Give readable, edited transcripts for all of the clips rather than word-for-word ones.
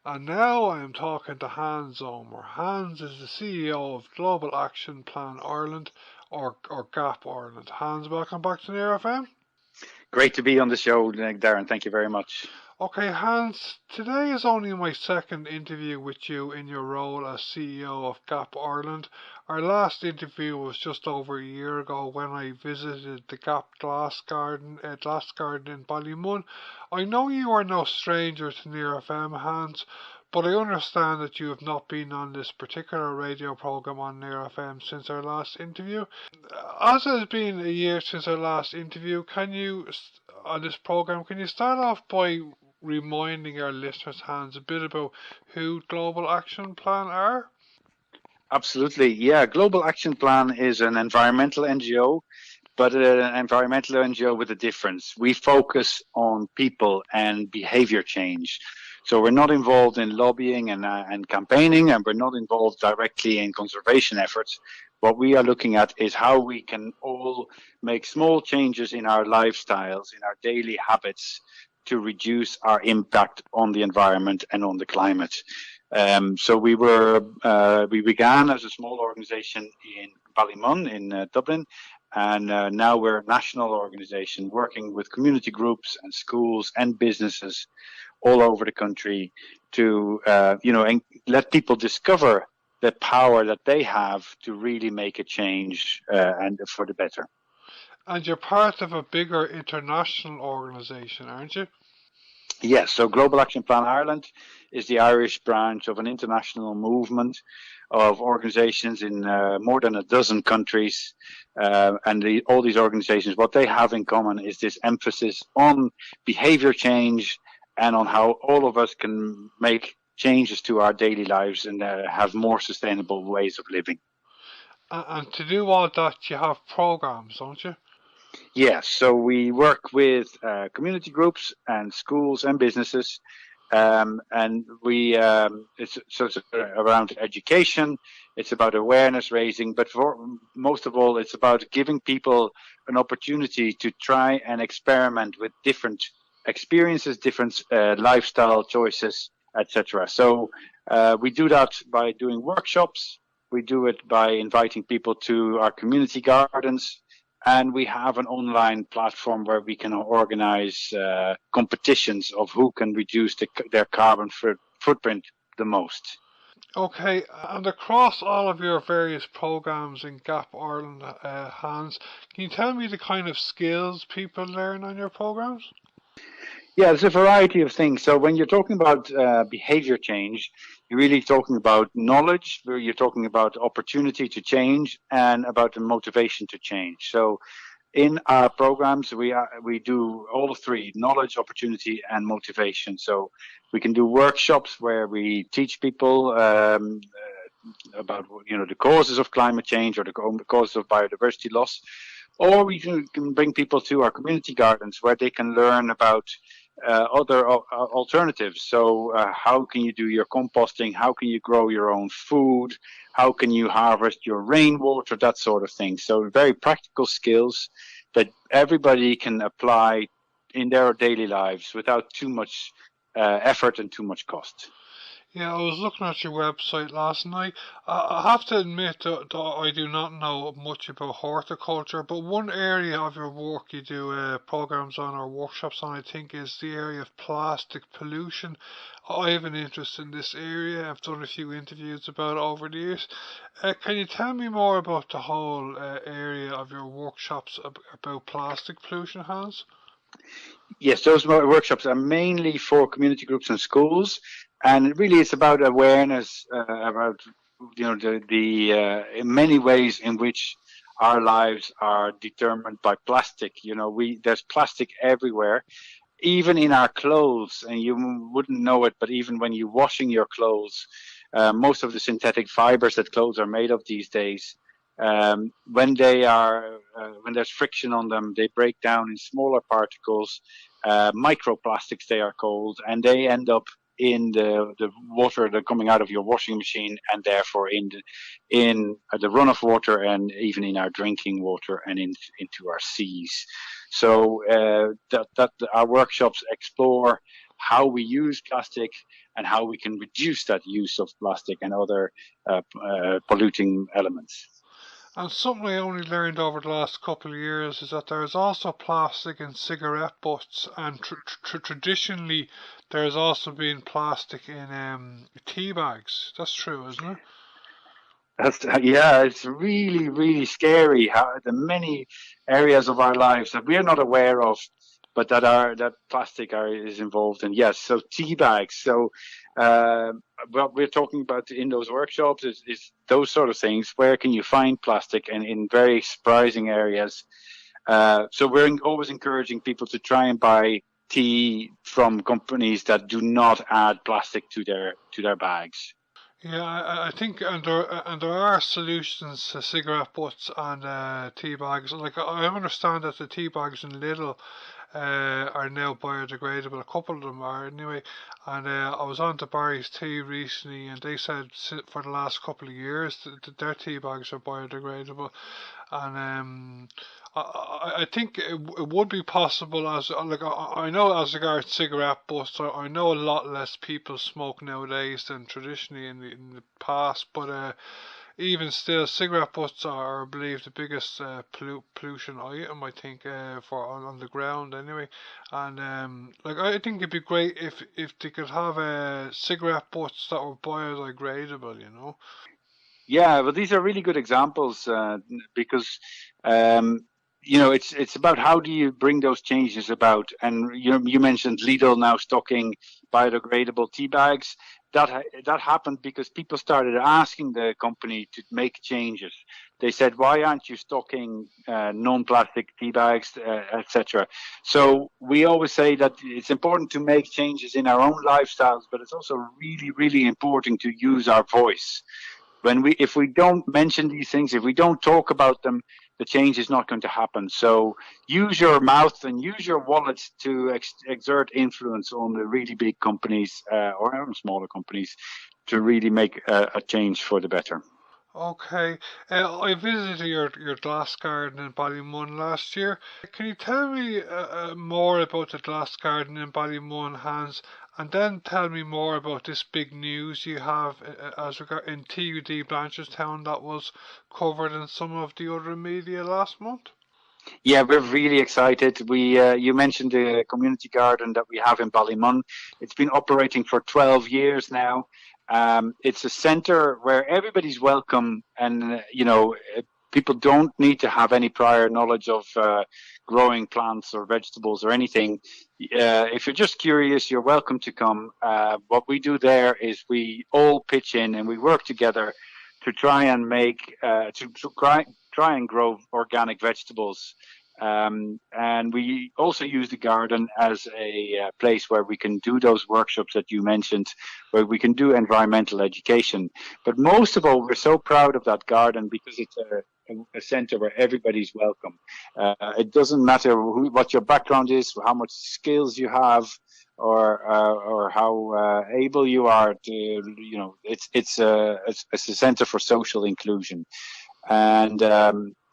And now I am talking to Hans Zomer. Hans is the CEO of Global Action Plan Ireland, or GAP Ireland. Hans, welcome back to Near FM. Great to be on the show, Darren. Thank you very much. Okay, Hans, today is only my second interview with you in your role as CEO of GAP Ireland. Our last interview was just over a year ago when I visited the GAP Glass Garden in Ballymun. I know you are no stranger to Near FM, Hans, but I understand that you have not been on this particular radio program on Near FM since our last interview. As it has been a year since our last interview, on this program, can you start off by reminding our listeners, Hans, a bit about who Global Action Plan are? Absolutely. Yeah, Global Action Plan is an environmental NGO, but an environmental NGO with a difference. We focus on people and behavior change. So we're not involved in lobbying and campaigning, and we're not involved directly in conservation efforts. What we are looking at is how we can all make small changes in our lifestyles, in our daily habits, to reduce our impact on the environment and on the climate. So we began as a small organization in Ballymun in Dublin, and now we're a national organization working with community groups and schools and businesses all over the country to and let people discover the power that they have to really make a change and for the better. And you're part of a bigger international organisation, aren't you? Yes, so Global Action Plan Ireland is the Irish branch of an international movement of organizations in more than a dozen countries. All these organizations, what they have in common is this emphasis on behavior change and on how all of us can make changes to our daily lives and have more sustainable ways of living. And to do all that, you have programs, don't you? Yes, so we work with community groups and schools and businesses, and it's around education. It's about awareness raising, but for most of all, it's about giving people an opportunity to try and experiment with different experiences, different lifestyle choices, etc. So we do that by doing workshops. We do it by inviting people to our community gardens. And we have an online platform where we can organize competitions of who can reduce their carbon footprint the most. Okay, and across all of your various programs in GAP Ireland, Hans, can you tell me the kind of skills people learn on your programs? Yeah, there's a variety of things. So when you're talking about behavior change, you're really talking about knowledge, where you're talking about opportunity to change and about the motivation to change. So in our programs, we do all three: knowledge, opportunity, and motivation. So we can do workshops where we teach people about the causes of climate change or the causes of biodiversity loss, or we can bring people to our community gardens where they can learn about other alternatives. So how can you do your composting? How can you grow your own food? How can you harvest your rainwater? That sort of thing. So very practical skills that everybody can apply in their daily lives without too much effort and too much cost. Yeah, I was looking at your website last night. I have to admit that I do not know much about horticulture, but one area of your work you do programs on or workshops on, I think, is the area of plastic pollution. I have an interest in this area. I've done a few interviews about it over the years. Can you tell me more about the whole area of your workshops about plastic pollution, Hans? Yes, those workshops are mainly for community groups and schools, and really it's about awareness about the in many ways in which our lives are determined by plastic. There's plastic everywhere, even in our clothes, and you wouldn't know it, but even when you're washing your clothes, most of the synthetic fibers that clothes are made of these days, when there's friction on them, they break down in smaller particles, microplastics they are called, and they end up in the water that coming out of your washing machine, and therefore in the runoff water, and even in our drinking water and into our seas. So that our workshops explore how we use plastic and how we can reduce that use of plastic and other polluting elements. And something I only learned over the last couple of years is that there's also plastic in cigarette butts, and traditionally there's also been plastic in tea bags. That's true, isn't it? Yeah, it's really, really scary how the many areas of our lives that we are not aware of, but that plastic is involved in. Yes, so tea bags. So what we're talking about in those workshops is those sort of things. Where can you find plastic, and in very surprising areas. So we're always encouraging people to try and buy tea from companies that do not add plastic to their bags. Yeah, I think, and there are solutions to cigarette butts and tea bags. Like I understand that the tea bags in Lidl are now biodegradable. A couple of them are anyway. And I was on to Barry's Tea recently, and they said for the last couple of years that their tea bags are biodegradable. And I think it would be possible, as like I know as regards cigarette butts, I know a lot less people smoke nowadays than traditionally in the past, but even still, cigarette butts are, I believe, the biggest pollution item, I think, for on the ground anyway. And like I think it'd be great if they could have cigarette butts that were biodegradable, you know. Yeah, well, these are really good examples because um, it's about how do you bring those changes about. And you mentioned Lidl now stocking biodegradable tea bags. That happened because people started asking the company to make changes. They said, "Why aren't you stocking non-plastic tea bags, etc." So we always say that it's important to make changes in our own lifestyles, but it's also really, really important to use our voice. If we don't mention these things, if we don't talk about them, the change is not going to happen. So use your mouth and use your wallet to exert influence on the really big companies or even smaller companies to really make a change for the better. Okay, I visited your glass garden in Ballymun last year. Can you tell me more about the glass garden in Ballymun, Hans, and then tell me more about this big news you have as regard in TUD Blanchardstown that was covered in some of the other media last month? Yeah, we're really excited. You mentioned the community garden that we have in Ballymun. It's been operating for 12 years now. It's a center where everybody's welcome, and people don't need to have any prior knowledge of growing plants or vegetables or anything. If you're just curious, you're welcome to come. What we do there is we all pitch in and we work together to try and try and grow organic vegetables. And we also use the garden as a place where we can do those workshops that you mentioned, where we can do environmental education. But most of all, we're so proud of that garden because it's a center where everybody's welcome. It doesn't matter what your background is, how much skills you have, or how able you are to, it's a center for social inclusion. And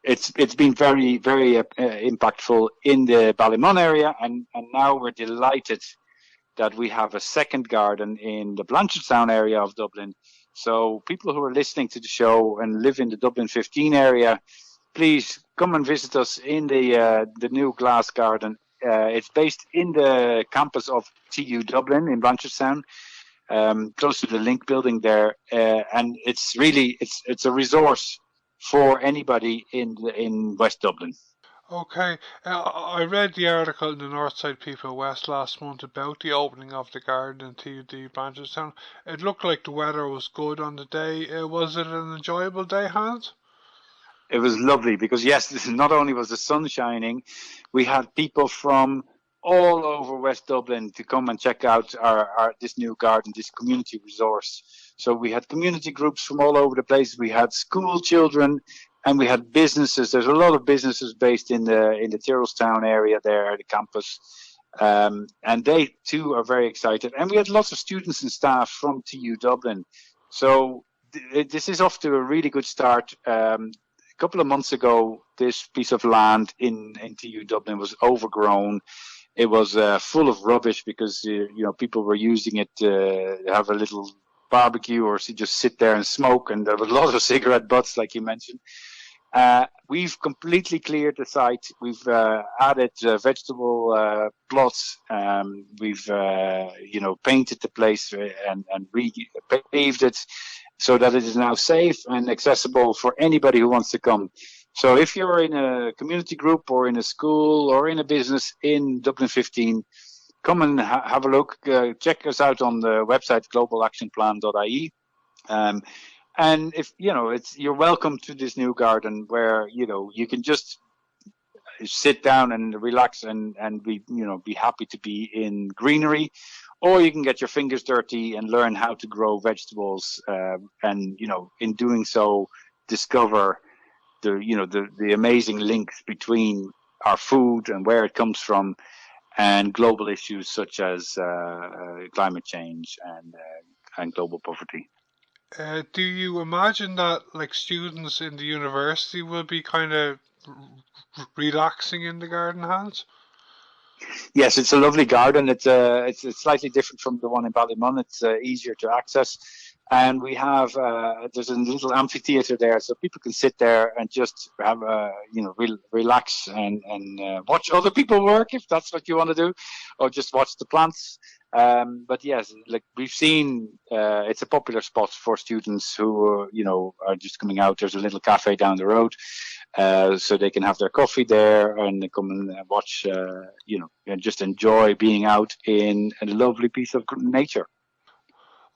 it's been very, very impactful in the Ballymun area, and now we're delighted that we have a second garden in the Blanchardstown area of Dublin. So people who are listening to the show and live in the Dublin 15 area, please come and visit us in the new GLAS Garden. It's based in the campus of TU Dublin in Blanchardstown, close to the Link building there, and it's a resource for anybody in West Dublin. Okay, I read the article in the Northside People West last month about the opening of the garden in TUD Blanchardstown. It looked like the weather was good on the day. Was it an enjoyable day, Hans? It was lovely because yes, not only was the sun shining, we had people from all over West Dublin to come and check out our this new garden, this community resource. So we had community groups from all over the place. We had school children, and we had businesses. There's a lot of businesses based in the Tyrrellstown area there at the campus. And they too are very excited. And we had lots of students and staff from TU Dublin. So this is off to a really good start. A couple of months ago, this piece of land in TU Dublin was overgrown. It was full of rubbish because people were using it to have a little barbecue or just sit there and smoke, and there was a lot of cigarette butts, like you mentioned. We've completely cleared the site. We've added vegetable plots. We've painted the place and repaved it so that it is now safe and accessible for anybody who wants to come. So if you're in a community group or in a school or in a business in Dublin 15, come and have a look. Check us out on the website globalactionplan.ie. And if you're welcome to this new garden where you can just sit down and relax and be happy to be in greenery, or you can get your fingers dirty and learn how to grow vegetables, and in doing so discover the amazing links between our food and where it comes from and global issues such as climate change and global poverty. Do you imagine that like students in the university will be kind of relaxing in the garden, Hans? Yes, it's a lovely garden. It's slightly different from the one in Ballymun. It's easier to access, and we have there's a little amphitheater there, so people can sit there and just have relax and watch other people work if that's what you want to do, or just watch the plants. But yes, like we've seen, it's a popular spot for students who are just coming out. There's a little cafe down the road, so they can have their coffee there and come and watch, and just enjoy being out in a lovely piece of nature.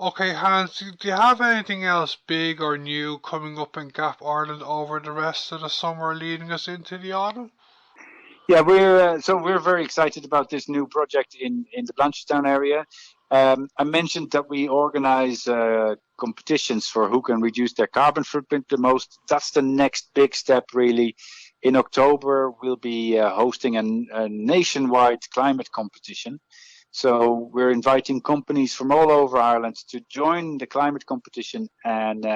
Okay, Hans, do you have anything else big or new coming up in Gap Ireland over the rest of the summer leading us into the autumn? Yeah, we're very excited about this new project in the Blanchardstown area. I mentioned that we organize competitions for who can reduce their carbon footprint the most. That's the next big step, really. In October, we'll be hosting a nationwide climate competition. So we're inviting companies from all over Ireland to join the climate competition and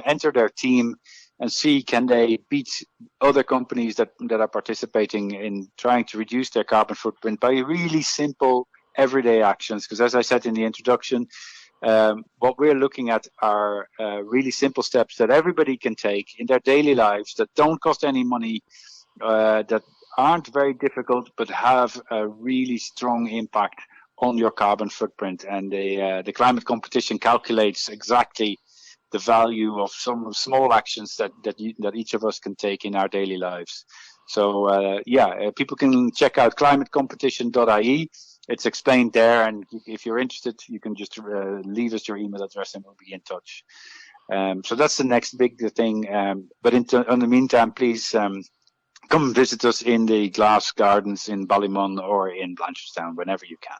enter their team and see can they beat other companies that are participating in trying to reduce their carbon footprint by really simple everyday actions. Because as I said in the introduction, what we're looking at are really simple steps that everybody can take in their daily lives that don't cost any money, that aren't very difficult, but have a really strong impact on your carbon footprint. And the climate competition calculates exactly the value of some small actions that each of us can take in our daily lives. So people can check out climatecompetition.ie. It's explained there, and if you're interested, you can just leave us your email address and we'll be in touch. So that's the next big thing. But in the meantime, please come visit us in the GLAS Gardens in Ballymun or in Blanchardstown whenever you can.